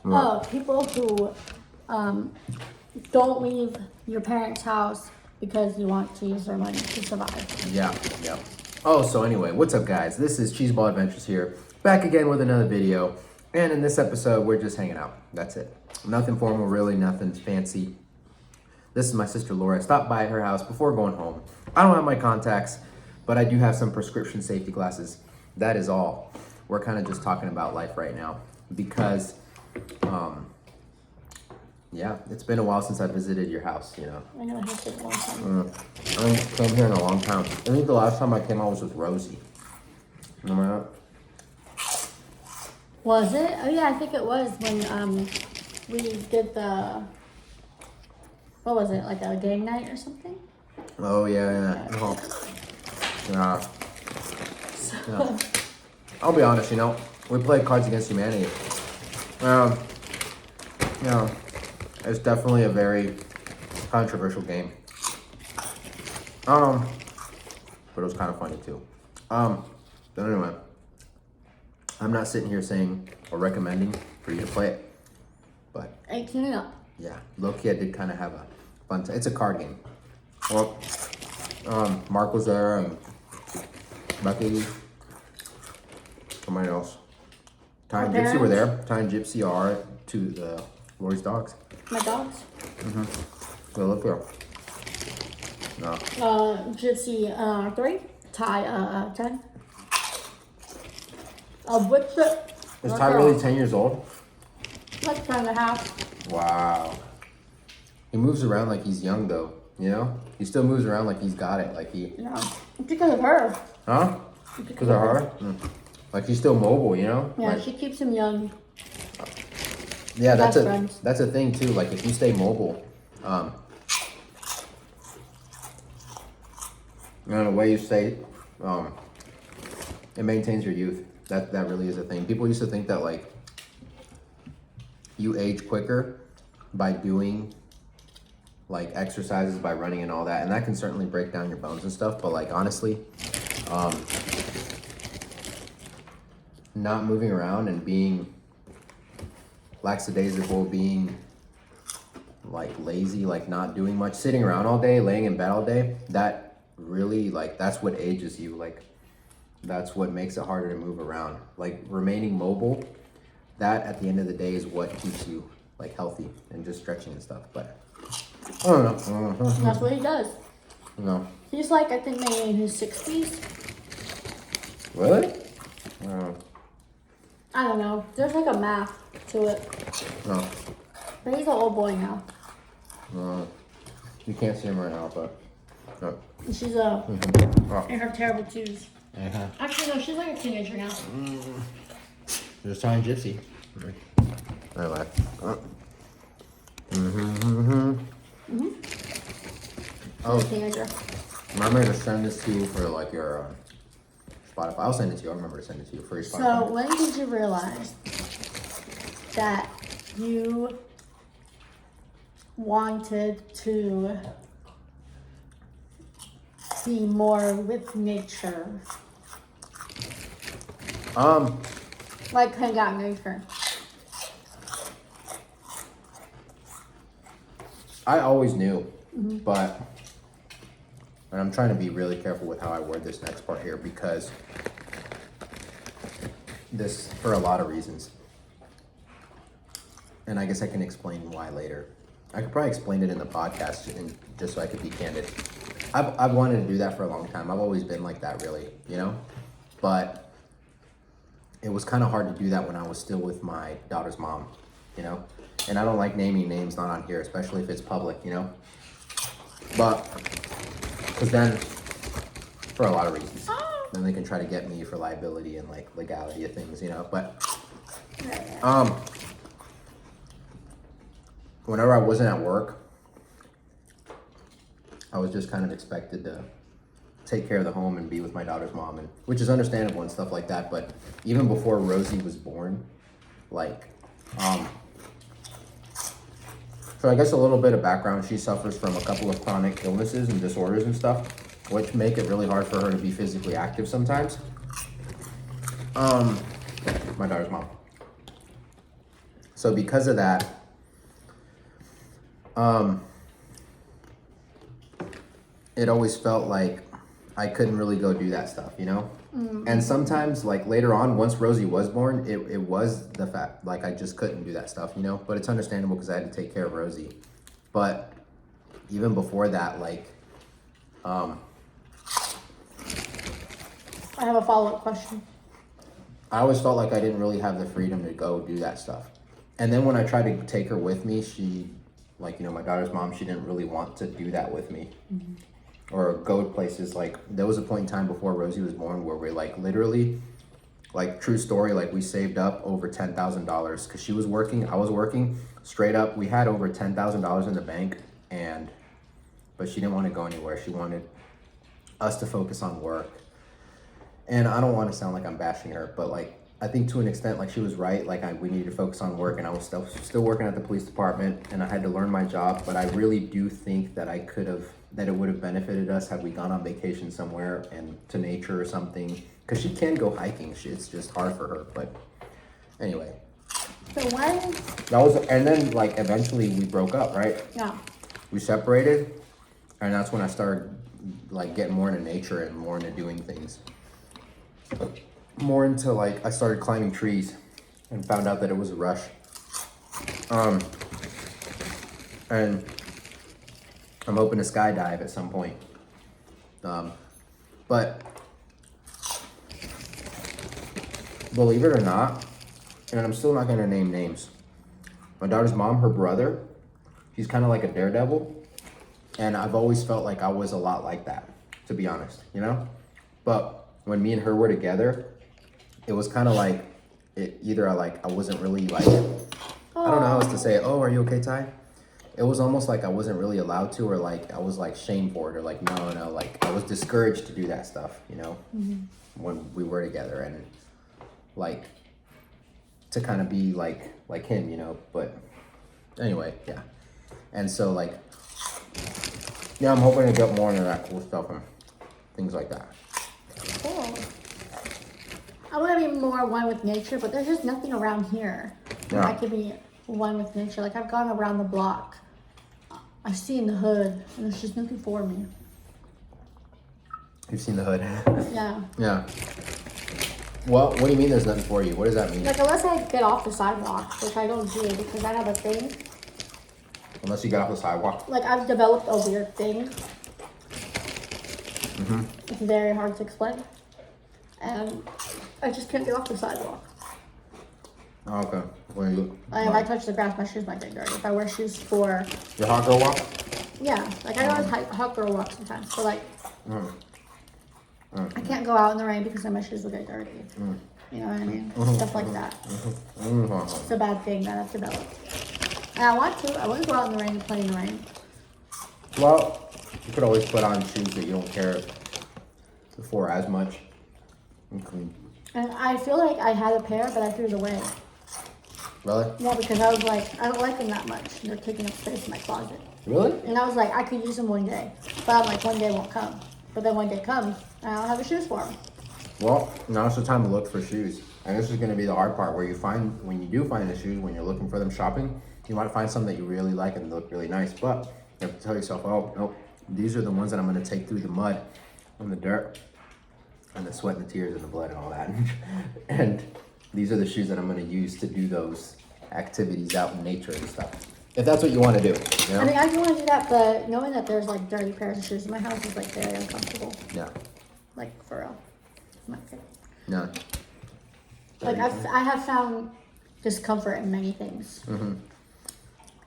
Oh, people who don't leave your parents' house because you want to use their money to survive. Yeah. Oh, so anyway, what's up, guys? This is Cheeseball Adventures here, back again with another video. And in this episode, we're just hanging out. That's it. Nothing formal, really, nothing fancy. This is my sister Lorie. I stopped by her house before going home. I don't have my contacts, but I do have some prescription safety glasses. That is all. We're kind of just talking about life right now because, yeah, it's been a while since I visited your house, you know. I know it has been a long time. I haven't come here in a long time. I think the last time I came out was with Rosie. Remember that? Was it? Oh yeah, I think it was when we did the, what was it, like a game night or something? Oh, yeah. Oh. Yeah. Yeah. I'll be honest, you know, we played Cards Against Humanity. You know, it's definitely a very controversial game. But it was kind of funny too. But anyway, I'm not sitting here saying or recommending for you to play it, but 18 and up. yeah, low-key I did kind of have a fun time. It's a card game. Well, Mark was there and Becky, somebody else. Ty and Gypsy were there. Ty and Gypsy are to Lori's dogs. My dogs? They live here. No. Gypsy 3, Ty 10. What's it? Is Ty really 10 years old? Like 10 and a half. Wow. He moves around like he's young though, you know? He still moves around like he's got it, like he... Yeah. It's because of her. Huh? Because of her? Like he's still mobile, you know? Yeah, like, she keeps him young. yeah, that's friends. that's a thing too. Like if you stay mobile, you know, the way you stay, it maintains your youth. That really is a thing. People used to think that like you age quicker by doing like exercises, by running and all that, and that can certainly break down your bones and stuff. But like honestly, not moving around and being lackadaisical, being like lazy, like not doing much, sitting around all day, laying in bed all day, that really, like, that's what ages you. Like, that's what makes it harder to move around. Like, remaining mobile, that at the end of the day is what keeps you like healthy and just stretching and stuff. But I don't know. That's what he does. No. He's like, I think maybe in his 60s. Really? I don't know. There's like a math to it. No. But he's an old boy now. You can't see him right now, but no. She's Oh. in her terrible twos. Uh-huh. Actually, no, she's like a teenager now. There's Ty and Gypsy. Anyway. Oh, Teenager. remember to send this to you for like your Spotify. I'll send it to you. I'll remember to send it to you for your Spotify. So when did you realize that you wanted to be more with nature? Like hang out in nature. I always knew, but, and I'm trying to be really careful with how I word this next part here because this, for a lot of reasons. And I guess I can explain why later. I could probably explain it in the podcast and just so I could be candid. I've wanted to do that for a long time. I've always been like that, really, you know? But it was kind of hard to do that when I was still with my daughter's mom, you know? And I don't like naming names not on here, especially if it's public, you know? But, because then, for a lot of reasons, then they can try to get me for liability and like legality of things, you know? But, whenever I wasn't at work, I was just kind of expected to take care of the home and be with my daughter's mom, and which is understandable and stuff like that. But even before Rosie was born, like, so I guess a little bit of background, she suffers from a couple of chronic illnesses and disorders and stuff, which make it really hard for her to be physically active sometimes. My daughter's mom. So because of that, it always felt like I couldn't really go do that stuff, you know? And sometimes, like later on, once Rosie was born, it was the fact, like I just couldn't do that stuff, you know? But it's understandable because I had to take care of Rosie. But even before that, like, I have a follow-up question. I always felt like I didn't really have the freedom to go do that stuff. And then when I tried to take her with me, she, like, you know, my daughter's mom, she didn't really want to do that with me. Or go places. Like, there was a point in time before Rosie was born where we, like, literally, like, true story, like, we saved up over $10,000 because she was working, I was working. Straight up, we had over $10,000 in the bank, but she didn't want to go anywhere. She wanted us to focus on work. And I don't want to sound like I'm bashing her, but like, I think to an extent, like she was right. Like we needed to focus on work, and I was still working at the police department, and I had to learn my job. But I really do think that that it would have benefited us had we gone on vacation somewhere and to nature or something. Cause she can go hiking. It's just hard for her. But anyway. So when? And then like eventually we broke up, right? Yeah. We separated, and that's when I started like getting more into nature and more into doing things. More into like, I started climbing trees and found out that it was a rush. And I'm hoping to skydive at some point. But believe it or not, and I'm still not gonna name names. My daughter's mom, her brother, he's kind of like a daredevil. And I've always felt like I was a lot like that, to be honest, you know? But when me and her were together, it was kind of like, I wasn't really like, I don't know how else to say it. Oh, are you okay, Ty? It was almost like I wasn't really allowed to, or like I was like shamed for it, or like, no, like I was discouraged to do that stuff, you know, when we were together, and like to kind of be like him, you know, but anyway, yeah. And so like, yeah, I'm hoping to get more into that cool stuff and things like that. Cool. I want to be more one with nature, but there's just nothing around here. Yeah. I could be one with nature. Like I've gone around the block. I've seen the hood, and there's just nothing for me. You've seen the hood. Yeah. Yeah. Well, what do you mean there's nothing for you? What does that mean? Like unless I get off the sidewalk, which I don't do because I have a thing. Unless you get off the sidewalk. Like I've developed a weird thing. It's very hard to explain. And I just can't get off the sidewalk. Oh, okay. When you, Like if I touch the grass, my shoes might get dirty. If I wear shoes for... Your hot girl walk? Yeah. Like I go on hot girl walk sometimes. But like... I can't go out in the rain because then my shoes will get dirty. You know what I mean? Stuff like that. It's a bad thing that I've developed. And I want to. I want to go out in the rain and play in the rain. Well, you could always put on shoes that you don't care for as much. Okay. And I feel like I had a pair, but I threw it away. Really? Yeah, because I was like, I don't like them that much. They're taking up space in my closet. Really? And I was like, I could use them one day. But I'm like, one day won't come. But then one day comes, and I don't have the shoes for them. Well, now's the time to look for shoes. And this is going to be the hard part, where when you do find the shoes, when you're looking for them shopping, you might find some that you really like and look really nice. But you have to tell yourself, oh, nope, these are the ones that I'm going to take through the mud and the dirt and the sweat and the tears and the blood and all that. And these are the shoes that I'm going to use to do those activities out in nature and stuff. If that's what you want to do, you know? I mean, I do want to do that, but knowing that there's like dirty pairs of shoes in my house is like very uncomfortable. Yeah. Like for real. It's not good. No. Like I have found discomfort in many things.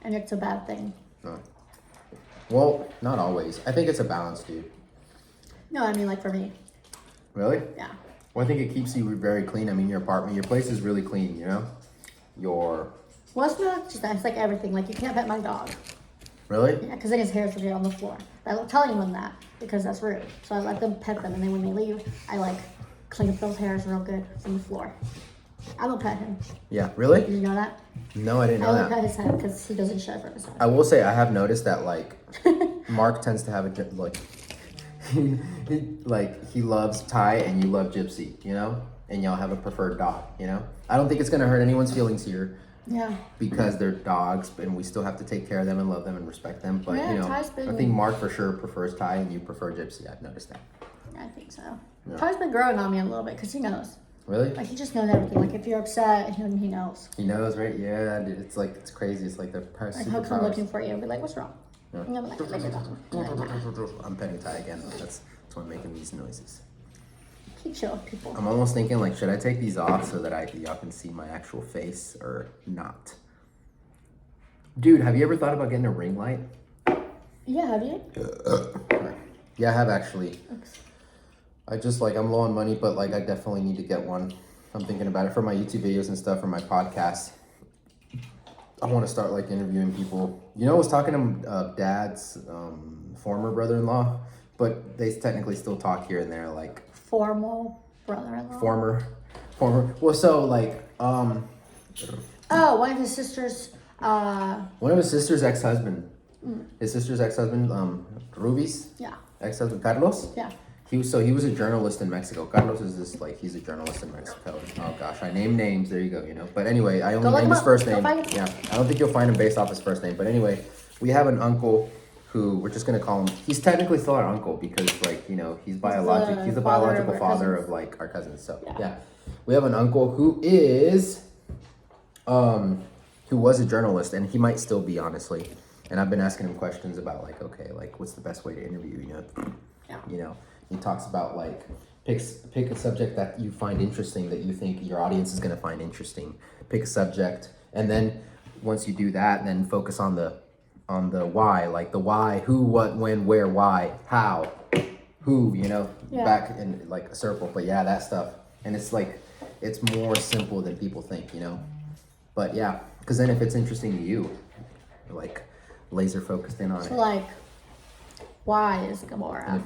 And it's a bad thing. No. Well, not always. I think it's a balance, dude. No, I mean like for me. Really? Yeah. Well, I think it keeps you very clean. I mean, your apartment, your place is really clean, you know? Well, it's not just that. It's like everything. Like you can't pet my dog. Really? Yeah, because then his hairs will get on the floor. I don't tell anyone that because that's rude. So I let them pet them, and then when they leave, I like clean up those hairs real good from the floor. I don't pet him. Yeah, really? Did you know that? No, I didn't I know only that. pet his head because he doesn't shave for his head. I will say I have noticed that like Mark tends to have he loves Ty and you love Gypsy, you know? And y'all have a preferred dog, you know? I don't think it's gonna hurt anyone's feelings here, Yeah. Because they're dogs, and we still have to take care of them and love them and respect them. But Yeah, you know, Ty's been... I think Mark for sure prefers Ty, and you prefer Gypsy. I've noticed that. I think so. Yeah. Ty's been growing on me a little bit because he knows. Really? Like, he just knows everything. Like, if you're upset, he knows. He knows, right? Yeah, dude, it's like, it's crazy. It's like the Like, he'll come looking for you and be like, what's wrong? Yeah. And I'm like, lay it down. I'm petting Ty again. That's why I'm making these noises. Keep chill, people. I'm almost thinking, like, should I take these off so that y'all can see my actual face or not? Dude, have you ever thought about getting a ring light? Yeah, have you? Yeah, I have actually. I just, like, I'm low on money, but, like, I definitely need to get one. I'm thinking about it for my YouTube videos and stuff, for my podcast. I want to start, like, interviewing people. You know, I was talking to Dad's former brother-in-law, but they technically still talk here and there, like... Formal brother-in-law? Former. Well, so, like, Oh, one of his sisters, One of his sister's ex-husband. His sister's ex-husband, Ruby's yeah. ex-husband, Carlos? Yeah. He was a journalist in Mexico. Carlos is this, like, he's a journalist in Mexico. Oh gosh, I named names. There you go. You know. But anyway, I only named his first name. Yeah, I don't think you'll find him based off his first name. But anyway, we have an uncle who we're just gonna call him. He's technically still our uncle because, like, you know, he's the biological father of like our cousins. So yeah, we have an uncle who is, who was a journalist, and he might still be, honestly. And I've been asking him questions about, like, okay, like, what's the best way to interview? You know. Yeah. You know. He talks about, like, pick a subject that you find interesting, that you think your audience is going to find interesting. Pick a subject, and then once you do that, then focus on the why, like the why, who, what, when, where, why, how, who, you know, back in, like, a circle. But yeah, that stuff. And it's like, it's more simple than people think, you know. But yeah, because then if it's interesting to you, you're, like, laser focused in on it. Like, why is Gamora?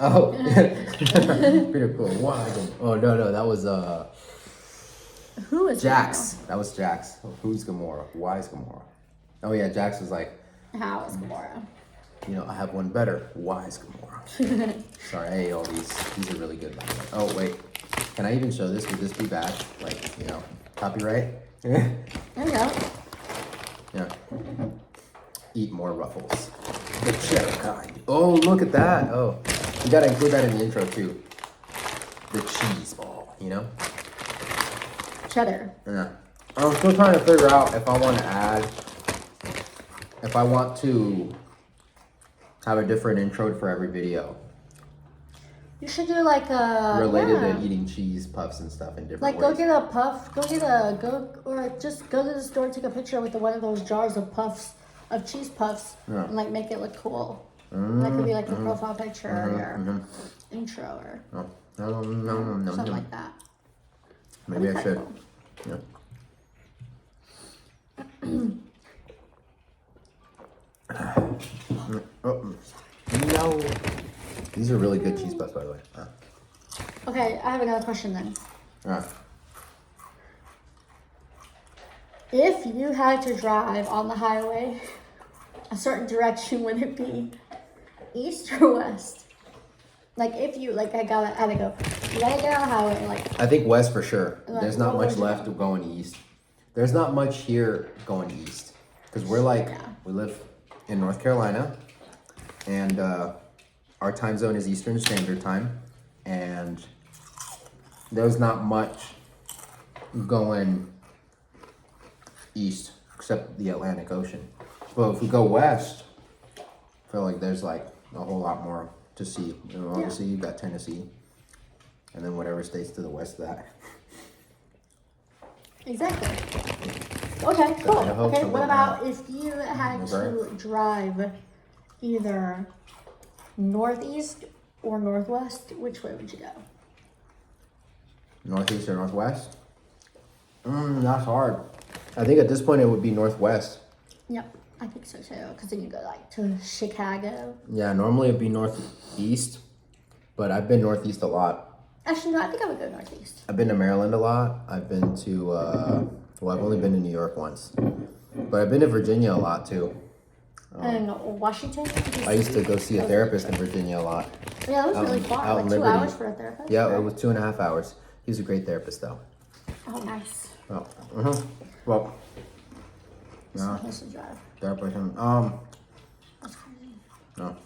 Oh, pretty cool. Why? Oh no, that was Who is Jax. That was Jax. Who's Gamora? Why is Gamora? Oh yeah, Jax was like, how is Gamora? You know, I have one better. Why is Gamora? Sorry, I ate all these. These are really good, by the way. Oh wait, can I even show this? Would this be bad? Like, you know, copyright? There you go. Yeah. Eat more Ruffles. The cheddar kind. Oh, look at that. Oh. You gotta include that in the intro too. The cheese ball, you know? Cheddar. Yeah. I'm still trying to figure out if I want to have a different intro for every video. You should do like a... related to eating cheese puffs and stuff in different like, ways. go get a puff, or just go to the store, take a picture with one of those jars of puffs, of cheese puffs, and like make it look cool. That could be like your profile picture or your intro or something like that. Maybe I should. Cool. Yeah. Oh, no. These are really good cheese puffs, by the way. Okay, I have another question then. Ah. If you had to drive on the highway a certain direction, would it be east or west? Like, if you, like, I had to go, you gotta get on the highway, like... I think west for sure. Like, there's not much left of going east. There's not much here going east. Because we're like, we live in North Carolina, and our time zone is Eastern Standard Time, and there's not much going east except the Atlantic Ocean. But if we go west, I feel like there's like a whole lot more to see. You know, obviously you've got Tennessee, and then whatever states to the west of that. Exactly. Okay, cool. Okay, what about like if you had to drive either northeast or northwest? Which way would you go? Northeast or northwest? That's hard. I think at this point it would be northwest. Yep, I think so too. Because then you go like to Chicago. Yeah, normally it'd be northeast, but I've been northeast a lot. Actually, no, I think I would go northeast. I've been to Maryland a lot. I've been to, well, I've only been to New York once. But I've been to Virginia a lot too. And Washington? I used to go see a therapist in Virginia a lot. Yeah, that was really far. Like 2 hours for a therapist? Yeah, it was 2.5 hours. He was a great therapist though. Oh, nice. Oh. Well. So No. he has to drive. That person. That's crazy. No.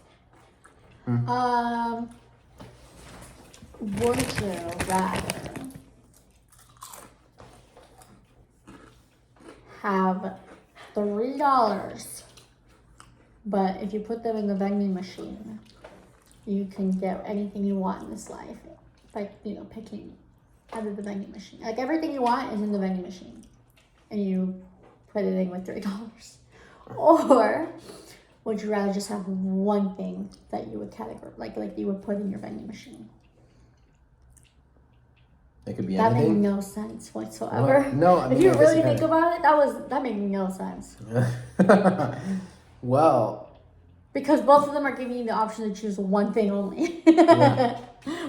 Would you rather have $3, but if you put them in the vending machine, you can get anything you want in this life, like picking out of the vending machine. Like everything you want is in the vending machine, and you put it in with $3. Or would you rather just have one thing that you would like you would put in your vending machine? It could be That anything. made no sense whatsoever. What? No, I mean, if you I guess really it think kinda- about it, that made no sense. Well, Because both of them are giving you the option to choose one thing only. Yeah.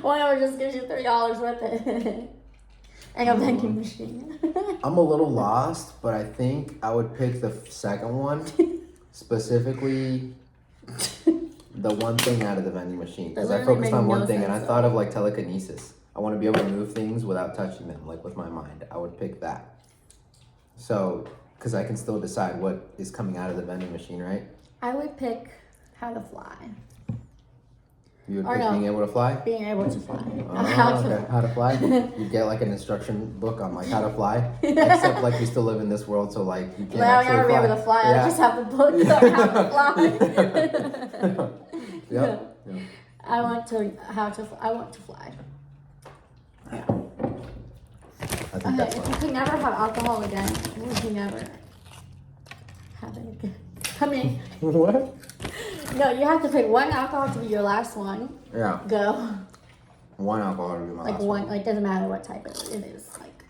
One of them just gives you $3 with it. And a vending machine. I'm a little lost, but I think I would pick the second one, specifically the one thing out of the vending machine, because I focused on one thing, and I thought of like telekinesis. I want to be able to move things without touching them, like with my mind. I would pick that. So, because I can still decide what is coming out of the vending machine, right? I would pick how to fly. You would Or pick no. being able to fly? Being able to fly. How to fly? You get like an instruction book on like how to fly, except like you still live in this world, so like you can't I would actually never be fly. able to fly. Yeah. I just have the book on how to fly. Yep. I want to fly. Yeah. I think Okay, that's if fun. you could never have alcohol again, would you never have it again? I mean, What? no, you have to pick one alcohol to be your last one. Yeah. Go. One alcohol would be my Like last one, one. like doesn't matter what type it is. Like,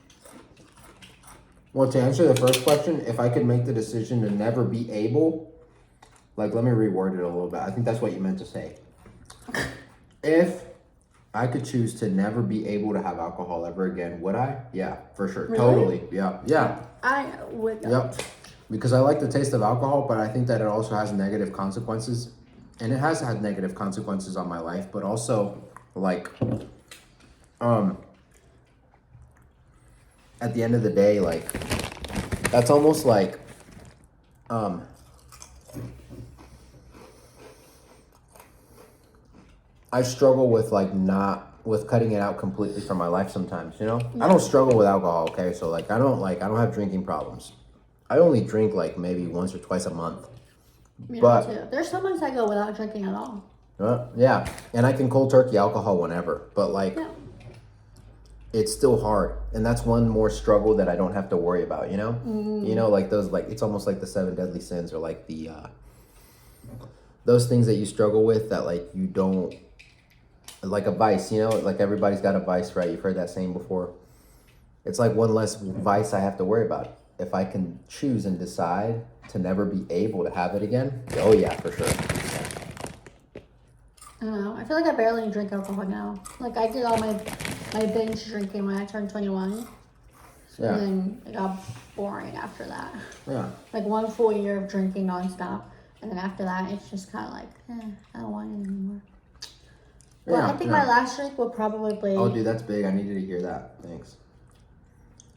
Well, to answer the first question, if I could make the decision to never be able, like, let me reword it a little bit. I think that's what you meant to say. If I could choose to never be able to have alcohol ever again, would I? Yeah, for sure. Really? Totally. Yeah. Yeah. I would. Yep. Because I like the taste of alcohol, but I think that it also has negative consequences. And it has had negative consequences on my life, but also like at the end of the day, like that's almost like I struggle with like not with cutting it out completely from my life sometimes, you know? I don't struggle with alcohol, okay? So like I don't have drinking problems. I only drink like maybe once or twice a month. Me But- too. There's some months I go without drinking at all. Yeah, and I can cold turkey alcohol whenever, but like Yeah. it's still hard, and that's one more struggle that I don't have to worry about. You know, you know, like those, like it's almost like the 7 deadly sins, or like the those things that you struggle with that like you don't, like a vice. You know, like everybody's got a vice, right? You've heard that saying before. It's like one less vice I have to worry about. If I can choose and decide to never be able to have it again, oh yeah, for sure. I don't know. I feel like I barely drink alcohol now. Like I did all my binge drinking when I turned 21. Yeah. And then it got boring after that. Yeah. Like 1 full year of drinking nonstop. And then after that, it's just kind of like, I don't want it anymore. Well, I think my last drink will probably... Oh, dude, that's big. I needed to hear that. Thanks.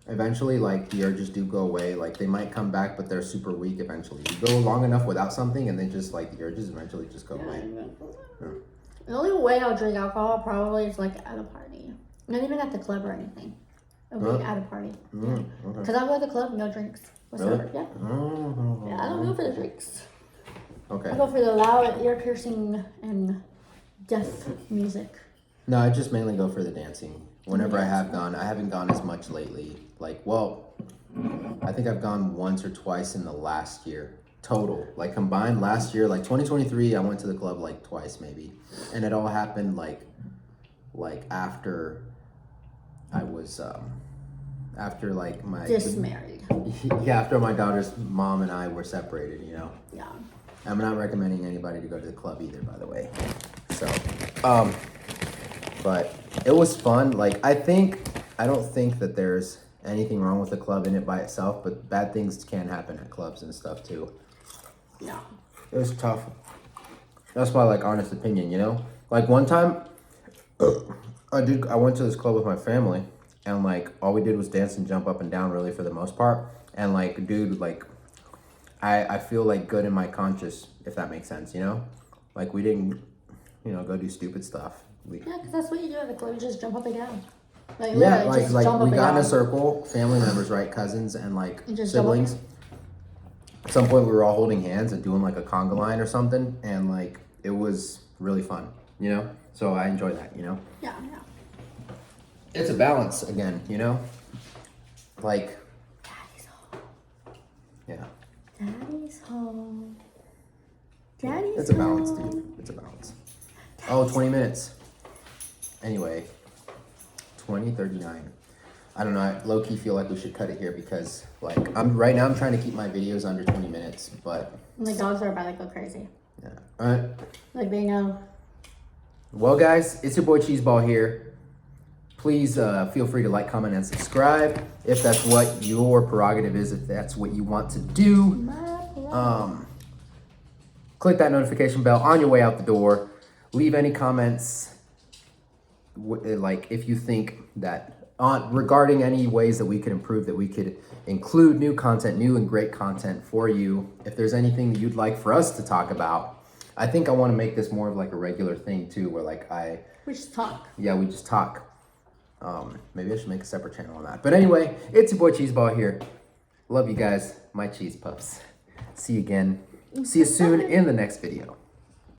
Eventually, like, the urges do go away. Like, they might come back, but they're super weak eventually. You go long enough without something, and then just, like, the urges eventually just go away. Yeah. The only way I'll drink alcohol probably is, like, at a party. Not even at the club or anything. It'll be at a party. Okay. Because I'll go to the club, no drinks. Whatsoever. Really? Yeah. Yeah, I don't go for the drinks. Okay. I go for the loud, ear-piercing, and deaf music. No, I just mainly go for the dancing. Whenever I have gone, I haven't gone as much lately. Like, well, I think I've gone once or twice in the last year. Total. Like, combined last year, like 2023, I went to the club like twice maybe. And it all happened like after I was, after like my... Dismarried. Yeah, after my daughter's mom and I were separated, you know. Yeah. I'm not recommending anybody to go to the club either, by the way. So, but it was fun. Like, I don't think that there's anything wrong with the club in it by itself, but bad things can happen at clubs and stuff too. Yeah. It was tough. That's my like honest opinion, you know? Like one time, I went to this club with my family, And like all we did was dance and jump up and down really for the most part. And like, dude, like I feel like good in my conscience, if that makes sense, you know? Like we didn't, you know, go do stupid stuff. Yeah, because that's what you do at the club. You just jump up and down. Like, Yeah, literally, just like jump we up got and in a down. circle, family members, right? Cousins and like And just jump up. siblings. At some point we were all holding hands and doing like a conga line or something. And like, it was really fun, you know? So I enjoyed that, you know? Yeah, yeah. It's a balance again, you know? Like, Daddy's home. yeah. Daddy's home. Daddy's It's a balance, home. dude. It's a balance. Oh, 20 minutes. Anyway, 20:39. I don't know. I low-key feel like we should cut it here because, like, right now I'm trying to keep my videos under 20 minutes, but... And the dogs are about to go crazy. Yeah. All right. Like, they know. Well, guys, it's your boy Cheeseball here. Please feel free to like, comment, and subscribe if that's what your prerogative is, if that's what you want to do. Click that notification bell on your way out the door. Leave any comments, like if you think that regarding any ways that we could improve, that we could include new content, new and great content for you. If there's anything that you'd like for us to talk about, I think I want to make this more of like a regular thing too, where like We just talk. Yeah, we just talk. Maybe I should make a separate channel on that. But anyway, it's your boy Cheeseball here. Love you guys, my cheese puffs. See you again. See you soon in the next video.